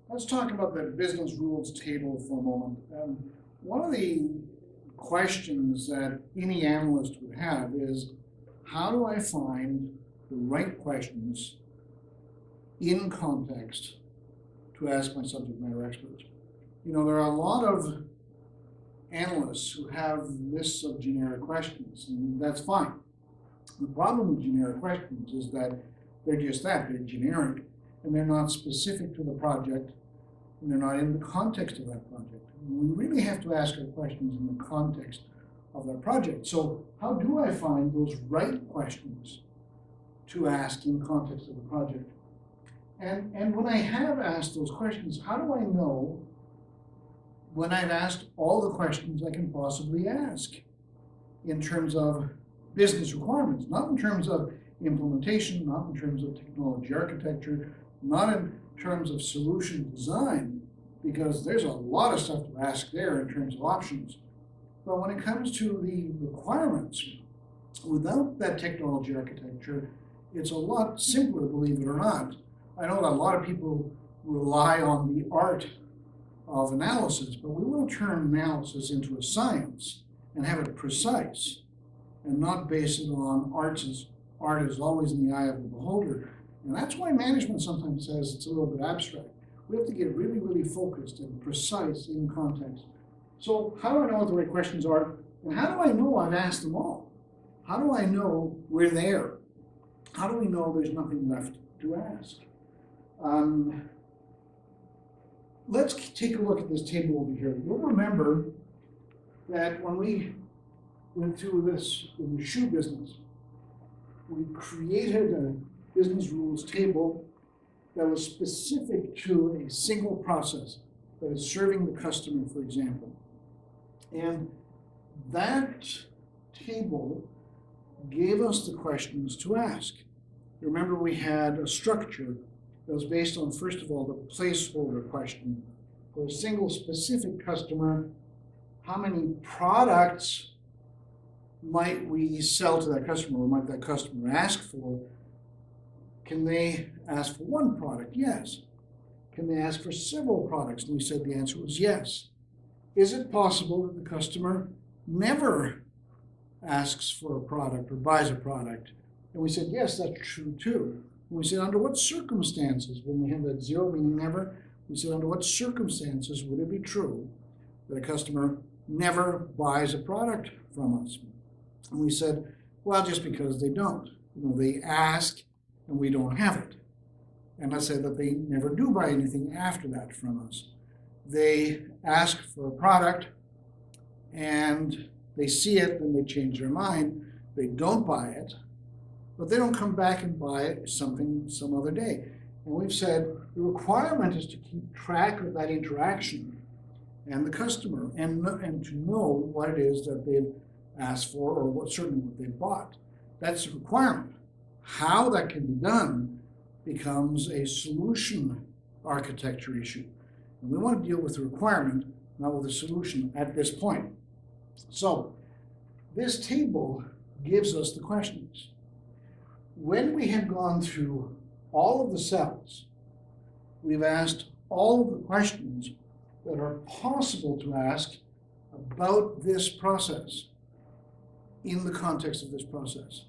Let's talk about the business rules table for a moment. One of the questions that any analyst would have is, how do I find the right questions in context to ask my subject matter experts? You know, there are a lot of analysts who have lists of generic questions, and that's fine. The problem with generic questions is that they're just that, they're generic, and they're not specific to the project, and they're not in the context of that project. We really have to ask our questions in the context of that project. So how do I find those right questions to ask in context of the project? And when I have asked those questions, how do I know when I've asked all the questions I can possibly ask in terms of business requirements, not in terms of implementation, not in terms of technology architecture, not in terms of solution design, because there's a lot of stuff to ask there in terms of options. But when it comes to the requirements, without that technology architecture, it's a lot simpler, believe it or not. I know that a lot of people rely on the art of analysis, but we want to turn analysis into a science and have it precise and not base it on art is always in the eye of the beholder. And that's why management sometimes says it's a little bit abstract. We have to get really, really focused and precise in context. So how do I know what the right questions are? And how do I know I've asked them all? How do I know we're there? How do we know there's nothing left to ask? Let's take a look at this table over here. You'll remember that when we went through this in the shoe business, we created a business rules table that was specific to a single process that is serving the customer, for example. And that table gave us the questions to ask. Remember, we had a structure that was based on, first of all, the placeholder question. For a single specific customer, how many products might we sell to that customer, or might that customer ask for? Can they ask for one product? Yes. Can they ask for several products? And we said the answer was yes. Is it possible that the customer never asks for a product or buys a product? And we said, yes, that's true too. And we said, under what circumstances, when we have that zero meaning never, we said, under what circumstances would it be true that a customer never buys a product from us? And we said, well, just because they don't. You know, they ask and we don't have it. And let's say that they never do buy anything after that from us. They ask for a product and they see it and they change their mind. They don't buy it, but they don't come back and buy it some other day. And we've said the requirement is to keep track of that interaction and the customer and to know what it is that they've asked for, or certainly what they've bought. That's a requirement. How that can be done becomes a solution architecture issue. And we want to deal with the requirement, not with the solution at this point. So this table gives us the questions. When we have gone through all of the cells, we've asked all of the questions that are possible to ask about this process in the context of this process.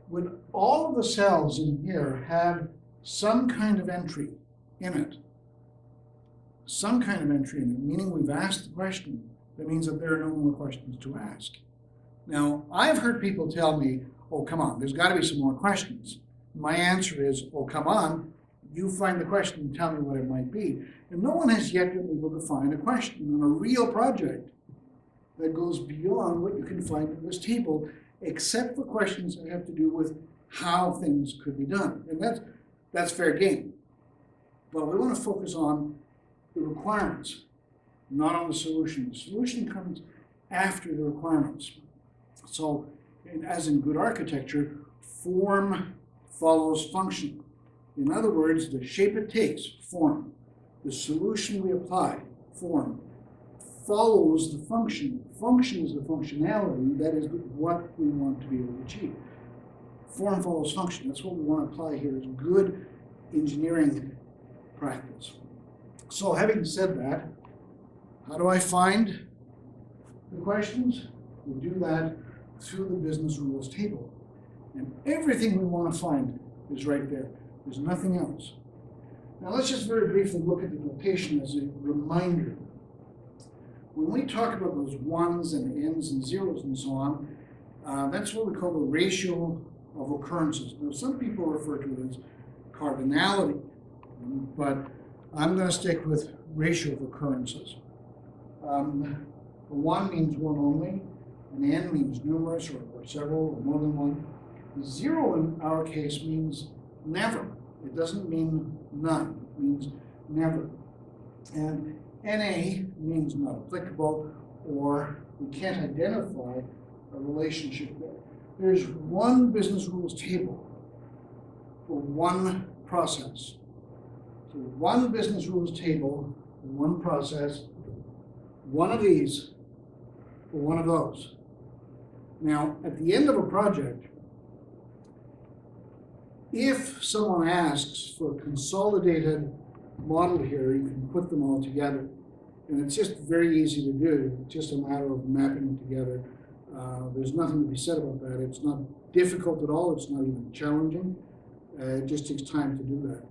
When all of the cells in here have some kind of entry in it, meaning we've asked the question, that means that there are no more questions to ask. Now, I've heard people tell me, oh, come on, there's got to be some more questions. My answer is, oh, come on, you find the question and tell me what it might be. And no one has yet been able to find a question on a real project that goes beyond what you can find in this table, except for questions that have to do with how things could be done. And that's fair game. But we want to focus on the requirements, not on the solution. The solution comes after the requirements. So, as in good architecture, form follows function. In other words, the shape it takes, form, the solution we apply, form, follows the function. Function is the functionality, that is what we want to be able to achieve. Form follows function. That's what we want to apply here as good engineering practice. So having said that, how do I find the questions? We do that through the business rules table. And everything we want to find is right there. There's nothing else. Now let's just very briefly look at the notation as a reminder. When we talk about those ones and ns and zeros and so on, that's what we call the ratio of occurrences. Now some people refer to it as cardinality, but I'm going to stick with ratio of occurrences. A 1 means one only, an n means numerous or several or more than one. The 0 in our case means never. It doesn't mean none, it means never. And NA means not applicable, or we can't identify a relationship there. There's one business rules table for one process. So one business rules table for one process, one of these for one of those. Now, at the end of a project, if someone asks for a consolidated model here, you can put them all together. And it's just very easy to do. It's just a matter of mapping them together. There's nothing to be said about that. It's not difficult at all. It's not even challenging. It just takes time to do that.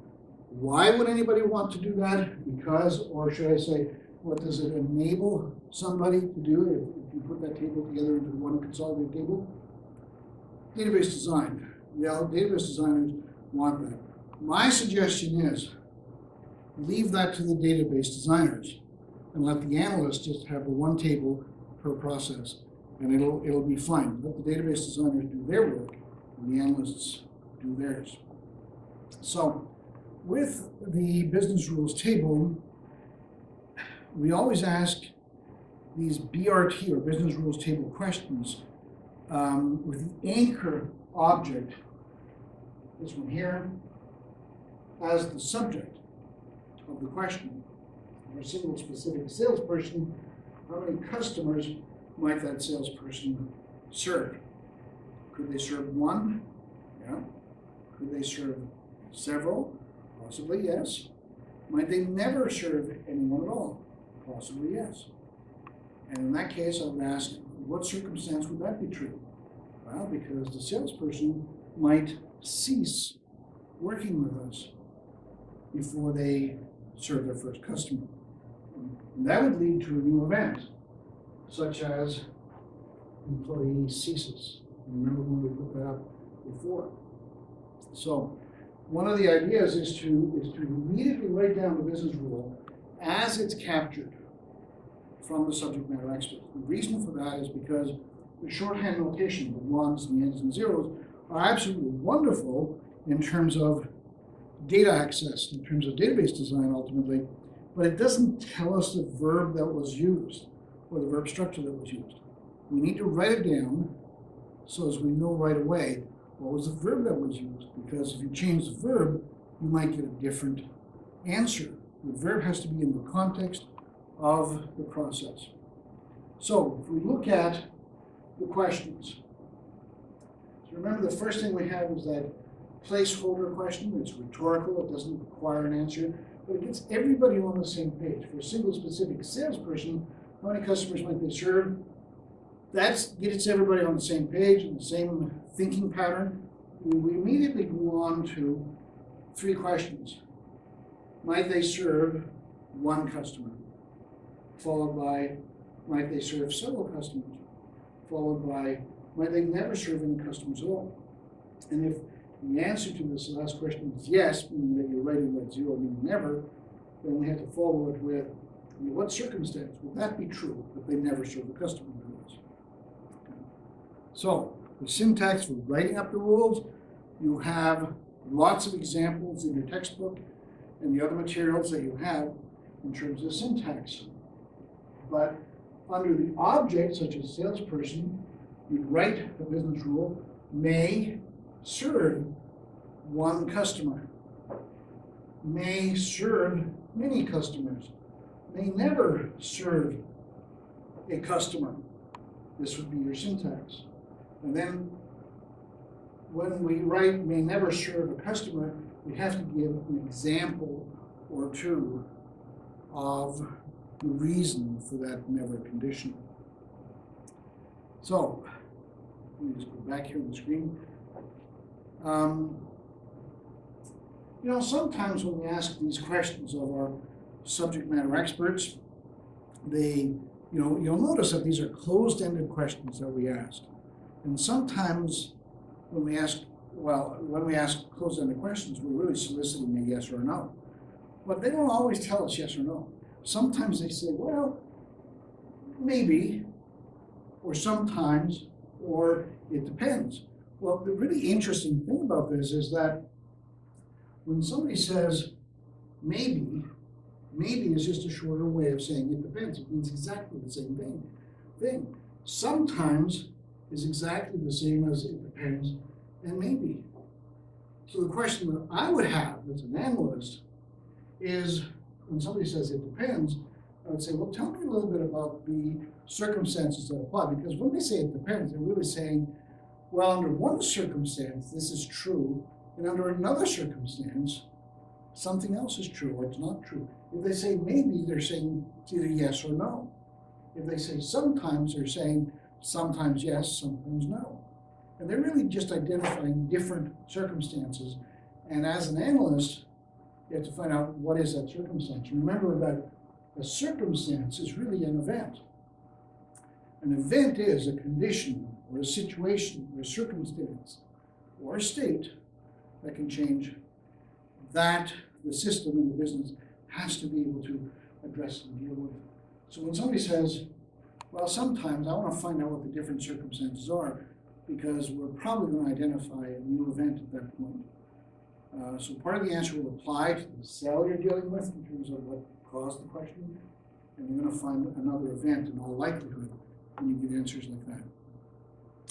Why would anybody want to do that? Because, or should I say, what does it enable somebody to do if you put that table together into one consolidated table? Database design. Yeah, database designers want that. My suggestion is leave that to the database designers and let the analysts just have the one table per process, and it'll be fine. Let the database designers do their work and the analysts do theirs. So with the business rules table, we always ask these BRT or business rules table questions with the anchor object, this one here, as the subject of the question. For a single specific salesperson, how many customers might that salesperson serve? Could they serve one? Yeah. Could they serve several? Possibly yes. Might they never serve anyone at all? Possibly yes. And in that case, I would ask, what circumstance would that be true? Well, because the salesperson might cease working with us before they serve their first customer. And that would lead to a new event, such as employee ceases. Remember when we put that up before? So one of the ideas is to immediately write down the business rule as it's captured from the subject matter expert. The reason for that is because the shorthand notation, the ones, the n's, and zeros, are absolutely wonderful in terms of data access, in terms of database design ultimately, but it doesn't tell us the verb that was used or the verb structure that was used. We need to write it down so as we know right away what was the verb that was used, because if you change the verb, you might get a different answer. The verb has to be in the context of the process. So if we look at the questions, so remember the first thing we have is that placeholder question. It's rhetorical, it doesn't require an answer, but it gets everybody on the same page. For a single specific salesperson, how many customers might they serve? That gets everybody on the same page and the same thinking pattern. We immediately go on to 3 questions. Might they serve one customer? Followed by, might they serve several customers? Followed by, might they never serve any customers at all? And if the answer to this last question is yes, meaning that you're writing that 0 meaning never, then we have to follow it with, in what circumstance would that be true, that they never serve a customer with us? Okay. So, the syntax for writing up the rules, you have lots of examples in your textbook and the other materials that you have in terms of syntax. But under the object, such as salesperson, you write the business rule, may serve one customer, may serve many customers, may never serve a customer. This would be your syntax. And then when we write may never serve a customer, we have to give an example or two of the reason for that never condition. So, let me just go back here on the screen. Sometimes when we ask these questions of our subject matter experts, you'll notice that these are closed-ended questions that we ask. And sometimes when we ask closed-ended questions, we're really soliciting a yes or a no. But they don't always tell us yes or no. Sometimes they say, well, maybe, or sometimes, or it depends. Well, the really interesting thing about this is that when somebody says maybe is just a shorter way of saying it depends. It means exactly the same thing. Sometimes is exactly the same as it depends and maybe. So the question that I would have as an analyst is when somebody says it depends, I would say, well, tell me a little bit about the circumstances that apply. Because when they say it depends, they're really saying, well, under one circumstance, this is true, and under another circumstance, something else is true or it's not true. If they say maybe, they're saying it's either yes or no. If they say sometimes, they're saying sometimes yes, sometimes no. And they're really just identifying different circumstances. And as an analyst, you have to find out what is that circumstance. Remember that a circumstance is really an event. An event is a condition or a situation or a circumstance or a state that can change that the system in the business has to be able to address and deal with. So when somebody says, well, sometimes I want to find out what the different circumstances are because we're probably going to identify a new event at that point. So part of the answer will apply to the cell you're dealing with in terms of what caused the question, and you're going to find another event in all likelihood when you get answers like that.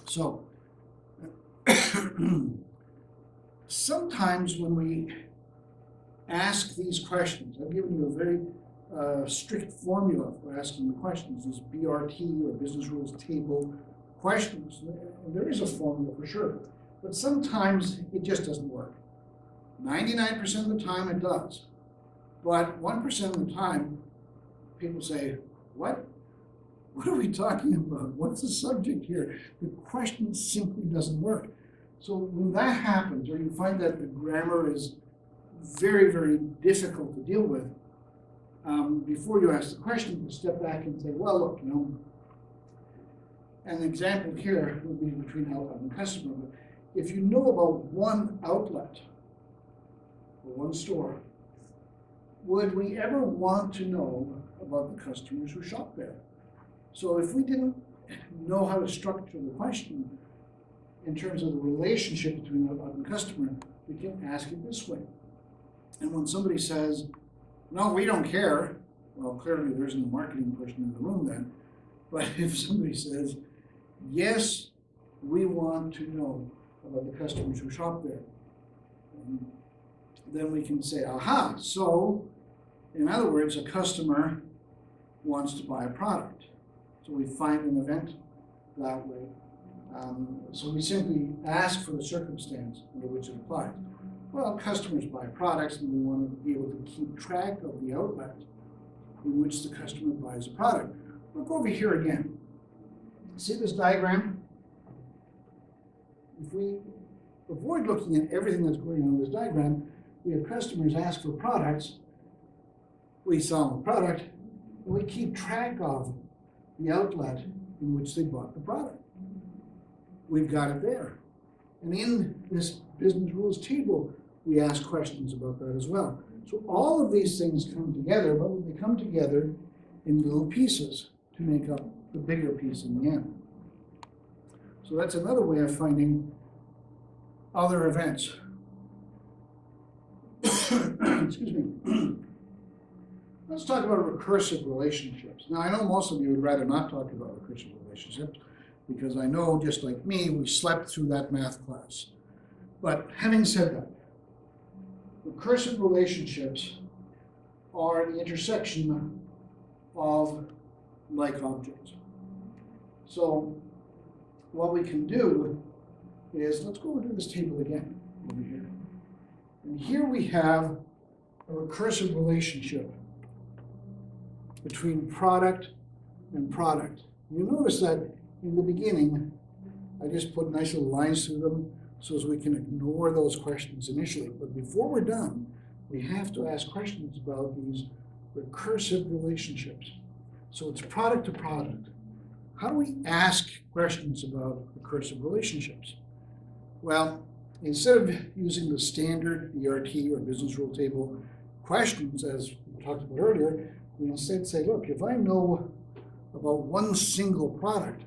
So sometimes when we ask these questions, I've given you a very strict formula for asking the questions, these BRT or business rules table questions. And there is a formula for sure, but sometimes it just doesn't work. 99% of the time it does, but 1% of the time people say, what? What are we talking about? What's the subject here? The question simply doesn't work. So when that happens, or you find that the grammar is very, very difficult to deal with, before you ask the question, you step back and say, well, look, an example here would be between outlet and customer. But if you know about one outlet or one store, would we ever want to know about the customers who shop there? So if we didn't know how to structure the question in terms of the relationship between outlet and customer, we can ask it this way. And when somebody says, no, we don't care, well, clearly there isn't a marketing person in the room then. But if somebody says, yes, we want to know about the customers who shop there, then we can say, aha, so in other words, a customer wants to buy a product. So we find an event that way. So we simply ask for the circumstance under which it applies. Well, customers buy products, and we want to be able to keep track of the outlet in which the customer buys a product. Look over here again. See this diagram? If we avoid looking at everything that's going on in this diagram, we have customers ask for products, we sell them a product, and we keep track of the outlet in which they bought the product. We've got it there. And in this business rules table, we ask questions about that as well. So all of these things come together, but they come together in little pieces to make up the bigger piece in the end. So that's another way of finding other events. Excuse me. Let's talk about recursive relationships. Now, I know most of you would rather not talk about recursive relationships because I know, just like me, we slept through that math class. But having said that, recursive relationships are the intersection of like objects. So what we can do is, let's go do this table again over here. And here we have a recursive relationship between product and product. You notice that in the beginning, I just put nice little lines through them so as we can ignore those questions initially. But before we're done, we have to ask questions about these recursive relationships. So it's product to product. How do we ask questions about recursive relationships? Well, instead of using the standard BRT or business rule table questions, as we talked about earlier, we instead say, look, if I know about one single product,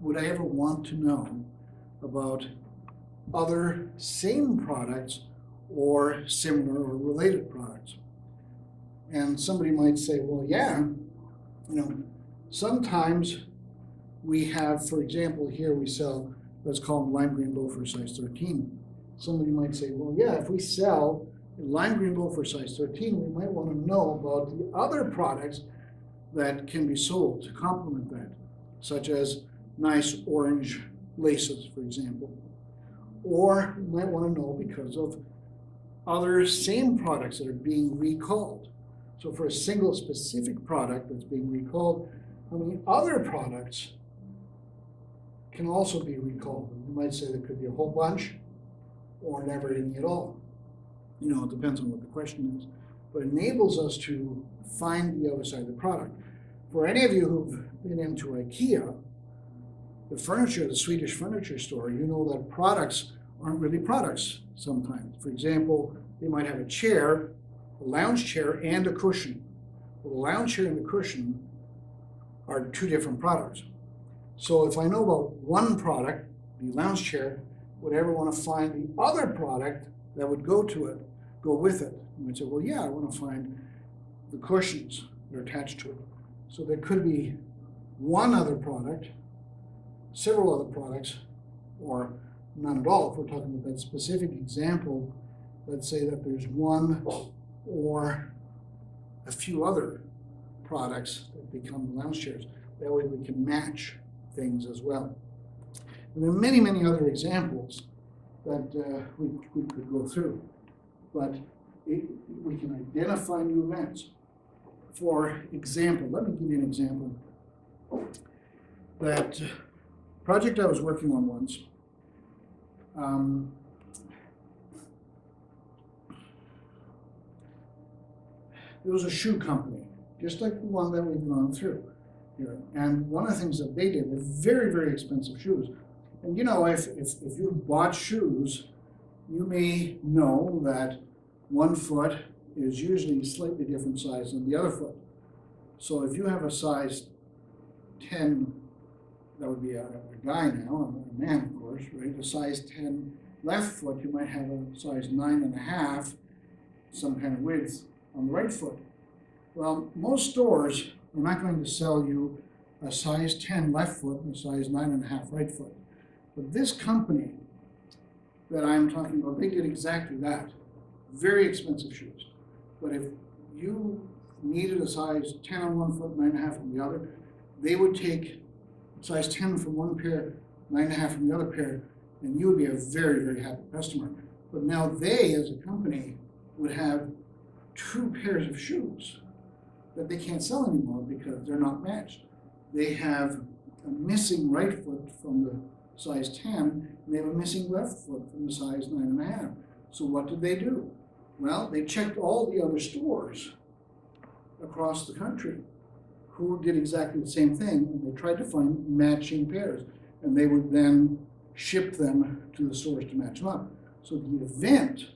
would I ever want to know about other same products or similar or related products? And somebody might say, well, yeah, sometimes we have, for example, here we sell, let's call them lime green loafers size 13. Somebody might say, well, yeah, if we sell lime green loafer size 13, we might want to know about the other products that can be sold to complement that, such as nice orange laces, for example. Or we might want to know because of other same products that are being recalled. So for a single specific product that's being recalled, how many other products can also be recalled? You might say there could be a whole bunch or never any at all. It depends on what the question is, but it enables us to find the other side of the product. For any of you who've been into IKEA, the Swedish furniture store, you know that products aren't really products sometimes. For example, they might have a chair, a lounge chair, and a cushion. Well, the lounge chair and the cushion are two different products. So if I know about one product, the lounge chair, would I ever want to find the other product that would go with it? And we'd say, well, yeah, I want to find the cushions that are attached to it. So there could be one other product, several other products, or none at all. If we're talking about that specific example, let's say that there's one or a few other products that become lounge chairs. That way we can match things as well. And there are many, many other examples that we could go through, but we can identify new events. For example, let me give you an example. That project I was working on once, there was a shoe company, just like the one that we've gone through here. And one of the things that they did were very, very expensive shoes. And if you've bought shoes, you may know that one foot is usually a slightly different size than the other foot. So if you have a size 10, that would be a guy now, a man of course, right? A size 10 left foot, you might have a size 9.5, some kind of width on the right foot. Well, most stores are not going to sell you a size 10 left foot and a size 9.5 right foot. But this company that I'm talking about, they did exactly that. Very expensive shoes. But if you needed a size 10 on one foot, 9.5 on the other, they would take size 10 from one pair, 9.5 from the other pair, and you would be a very, very happy customer. But now they, as a company, would have two pairs of shoes that they can't sell anymore because they're not matched. They have a missing right foot from the size 10, and they have a missing left foot from the size 9.5. So what did they do? Well, they checked all the other stores across the country who did exactly the same thing, and they tried to find matching pairs, and they would then ship them to the stores to match them up. So the event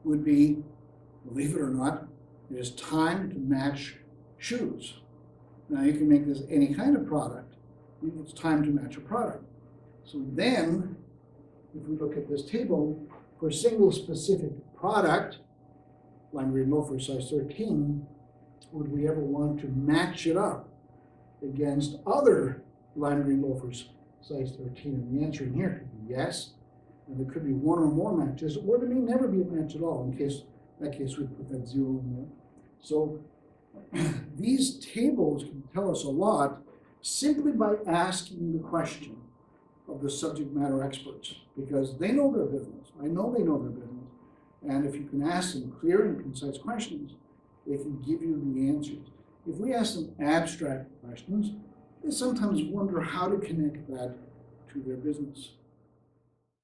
would be, believe it or not, it is time to match shoes. Now you can make this any kind of product. It's time to match a product. So then, if we look at this table, for a single specific product, lime green loafer size 13, would we ever want to match it up against other lime green loafers size 13? And the answer in here could be yes. And there could be one or more matches, or there may never be a match at all. In that case, we put that 0 in there. So these tables can tell us a lot simply by asking the question of the subject matter experts, because they know their business. I know they know their business. And if you can ask them clear and concise questions, they can give you the answers. If we ask them abstract questions, they sometimes wonder how to connect that to their business.